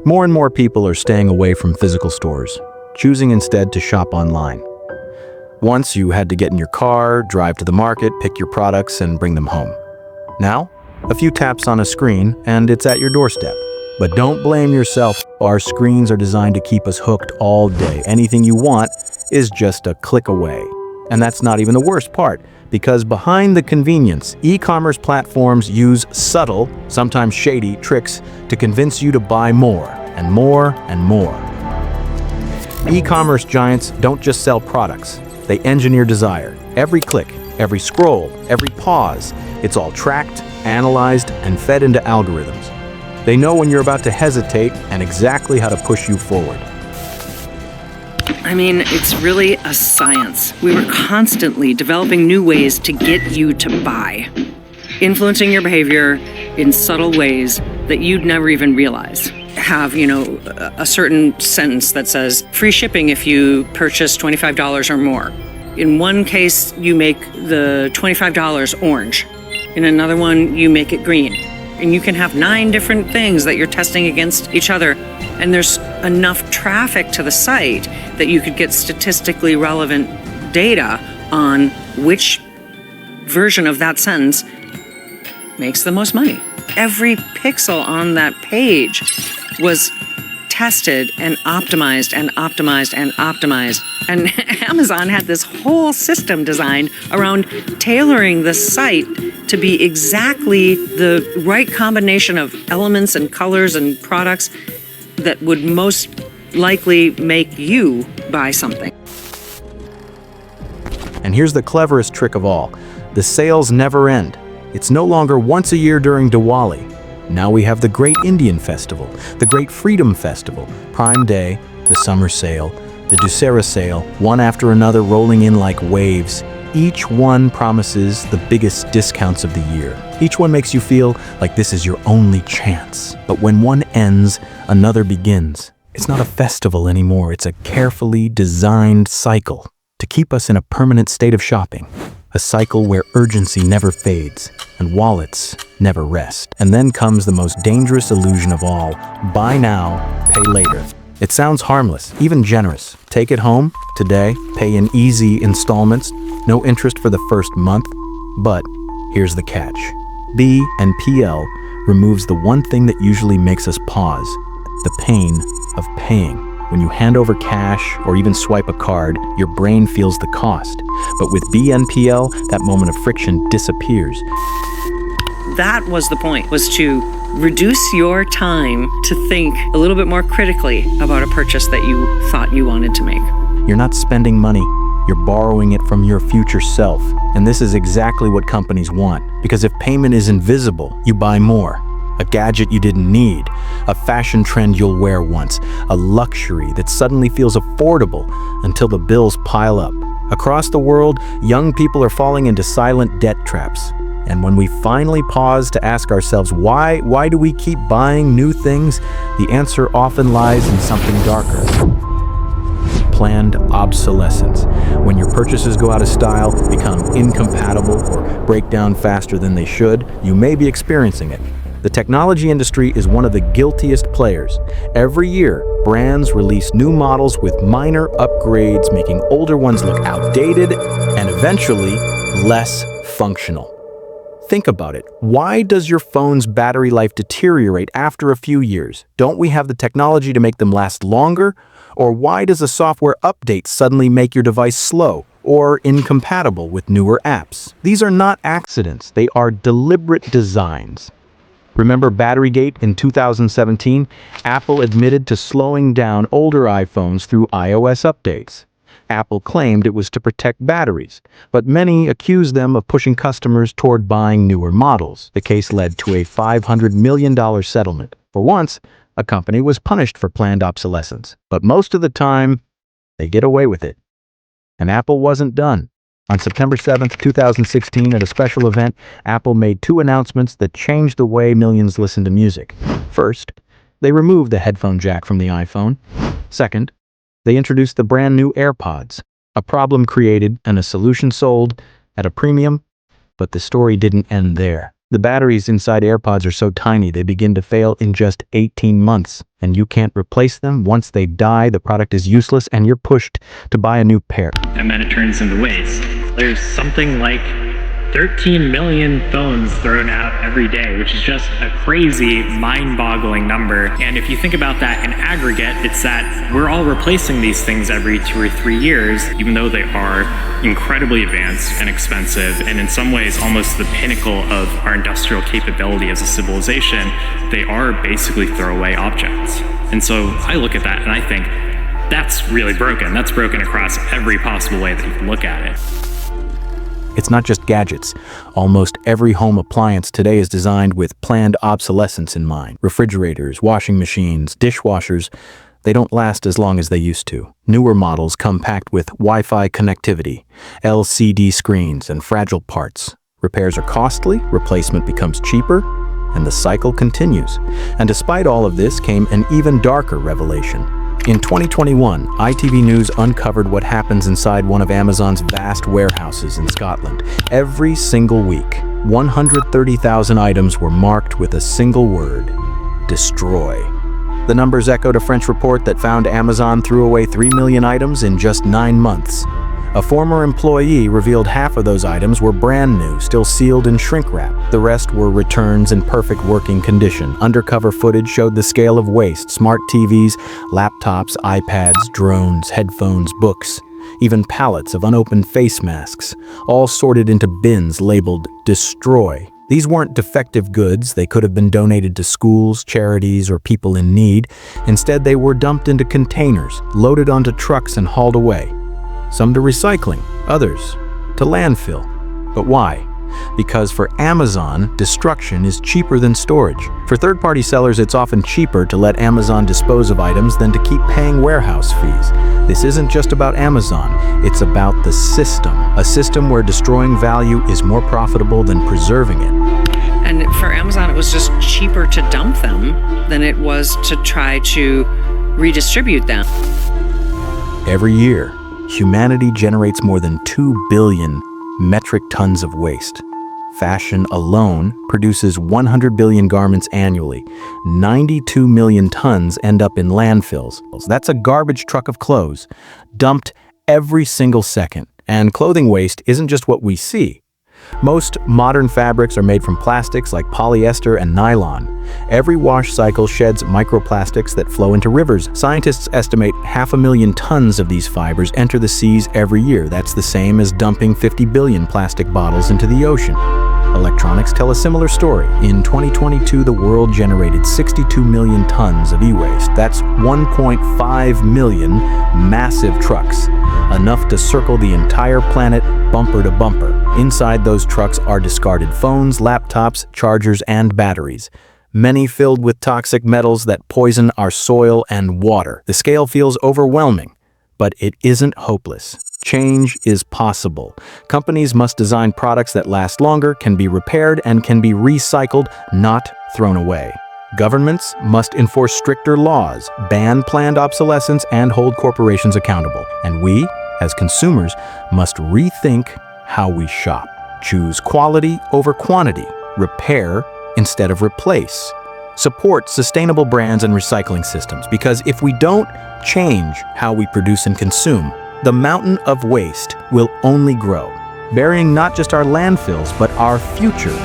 More and more people are staying away from physical stores, choosing instead to shop online. Once you had to get in your car, drive to the market, pick your products, and bring them home. Now, a few taps on a screen and it's at your doorstep. But don't blame yourself. Our screens are designed to keep us hooked all day. Anything you want is just a click away. And that's not even the worst part, because behind the convenience, e-commerce platforms use subtle, sometimes shady, tricks to convince you to buy more and more and more. E-commerce giants don't just sell products, they engineer desire. Every click, every scroll, every pause, it's all tracked, analyzed, and fed into algorithms. They know when you're about to hesitate and exactly how to push you forward. I mean, it's really a science. We were constantly developing new ways to get you to buy, influencing your behavior in subtle ways that you'd never even realize. Have, a certain sentence that says, free shipping if you purchase $25 or more. In one case, you make the $25 orange. In another one, you make it green. And you can have 9 different things that you're testing against each other. And there's enough traffic to the site that you could get statistically relevant data on which version of that sentence makes the most money. Every pixel on that page was tested and optimized and optimized and optimized. And Amazon had this whole system designed around tailoring the site to be exactly the right combination of elements and colors and products that would most likely make you buy something. And here's the cleverest trick of all. The sales never end. It's no longer once a year during Diwali. Now we have the Great Indian Festival, the Great Freedom Festival, Prime Day, the Summer Sale, the Dussehra Sale, one after another rolling in like waves. Each one promises the biggest discounts of the year. Each one makes you feel like this is your only chance. But when one ends, another begins. It's not a festival anymore, it's a carefully designed cycle to keep us in a permanent state of shopping. A cycle where urgency never fades and wallets never rest. And then comes the most dangerous illusion of all: buy now, pay later. It sounds harmless, even generous. Take it home today, pay in easy installments, no interest for the first month. But here's the catch. BNPL removes the one thing that usually makes us pause: the pain of paying. When you hand over cash or even swipe a card, your brain feels the cost. But with BNPL, that moment of friction disappears. That was the point, was to reduce your time to think a little bit more critically about a purchase that you thought you wanted to make. You're not spending money, you're borrowing it from your future self. And this is exactly what companies want. Because if payment is invisible, you buy more. A gadget you didn't need, a fashion trend you'll wear once, a luxury that suddenly feels affordable until the bills pile up. Across the world, young people are falling into silent debt traps. And when we finally pause to ask ourselves, why do we keep buying new things? The answer often lies in something darker. Planned obsolescence. When your purchases go out of style, become incompatible, or break down faster than they should, you may be experiencing it. The technology industry is one of the guiltiest players. Every year, brands release new models with minor upgrades, making older ones look outdated and eventually less functional. Think about it. Why does your phone's battery life deteriorate after a few years? Don't we have the technology to make them last longer? Or why does a software update suddenly make your device slow or incompatible with newer apps? These are not accidents. They are deliberate designs. Remember Batterygate in 2017? Apple admitted to slowing down older iPhones through iOS updates. Apple claimed it was to protect batteries, but many accused them of pushing customers toward buying newer models. The case led to a $500 million settlement. For once, a company was punished for planned obsolescence, but most of the time, they get away with it. And Apple wasn't done. On September 7th, 2016, at a special event, Apple made 2 announcements that changed the way millions listen to music. First, they removed the headphone jack from the iPhone. Second, they introduced the brand new AirPods, a problem created and a solution sold at a premium. But the story didn't end there. The batteries inside AirPods are so tiny they begin to fail in just 18 months, and you can't replace them. Once they die, the product is useless and you're pushed to buy a new pair. And then it turns into waste. There's something like 13 million phones thrown out every day, which is just a crazy, mind-boggling number. And if you think about that in aggregate, it's that we're all replacing these things every 2 or 3 years, even though they are incredibly advanced and expensive, and in some ways almost the pinnacle of our industrial capability as a civilization. They are basically throwaway objects. And so I look at that and I think, that's really broken. That's broken across every possible way that you can look at it. It's not just gadgets. Almost every home appliance today is designed with planned obsolescence in mind. Refrigerators, washing machines, dishwashers, they don't last as long as they used to. Newer models come packed with Wi-Fi connectivity, LCD screens, and fragile parts. Repairs are costly, replacement becomes cheaper, and the cycle continues. And despite all of this came an even darker revelation. In 2021, ITV News uncovered what happens inside one of Amazon's vast warehouses in Scotland. Every single week, 130,000 items were marked with a single word: destroy. The numbers echoed a French report that found Amazon threw away 3 million items in just 9 months. A former employee revealed half of those items were brand new, still sealed in shrink wrap. The rest were returns in perfect working condition. Undercover footage showed the scale of waste: smart TVs, laptops, iPads, drones, headphones, books, even pallets of unopened face masks, all sorted into bins labeled destroy. These weren't defective goods. They could have been donated to schools, charities, or people in need. Instead, they were dumped into containers, loaded onto trucks, and hauled away. Some to recycling, others to landfill. But why? Because for Amazon, destruction is cheaper than storage. For third-party sellers, it's often cheaper to let Amazon dispose of items than to keep paying warehouse fees. This isn't just about Amazon, it's about the system. A system where destroying value is more profitable than preserving it. And for Amazon, it was just cheaper to dump them than it was to try to redistribute them. Every year, humanity generates more than 2 billion metric tons of waste. Fashion alone produces 100 billion garments annually. 92 million tons end up in landfills. That's a garbage truck of clothes, dumped every single second. And clothing waste isn't just what we see. Most modern fabrics are made from plastics like polyester and nylon. Every wash cycle sheds microplastics that flow into rivers. Scientists estimate 500,000 tons of these fibers enter the seas every year. That's the same as dumping 50 billion plastic bottles into the ocean. Electronics tell a similar story. In 2022, the world generated 62 million tons of e-waste. That's 1.5 million massive trucks, enough to circle the entire planet bumper to bumper. Inside those trucks are discarded phones, laptops, chargers, and batteries, many filled with toxic metals that poison our soil and water. The scale feels overwhelming, but it isn't hopeless. Change is possible. Companies must design products that last longer, can be repaired, and can be recycled, not thrown away. Governments must enforce stricter laws, ban planned obsolescence, and hold corporations accountable. And we, as consumers, must rethink how we shop. Choose quality over quantity, repair instead of replace. Support sustainable brands and recycling systems, because if we don't change how we produce and consume, the mountain of waste will only grow, burying not just our landfills, but our future.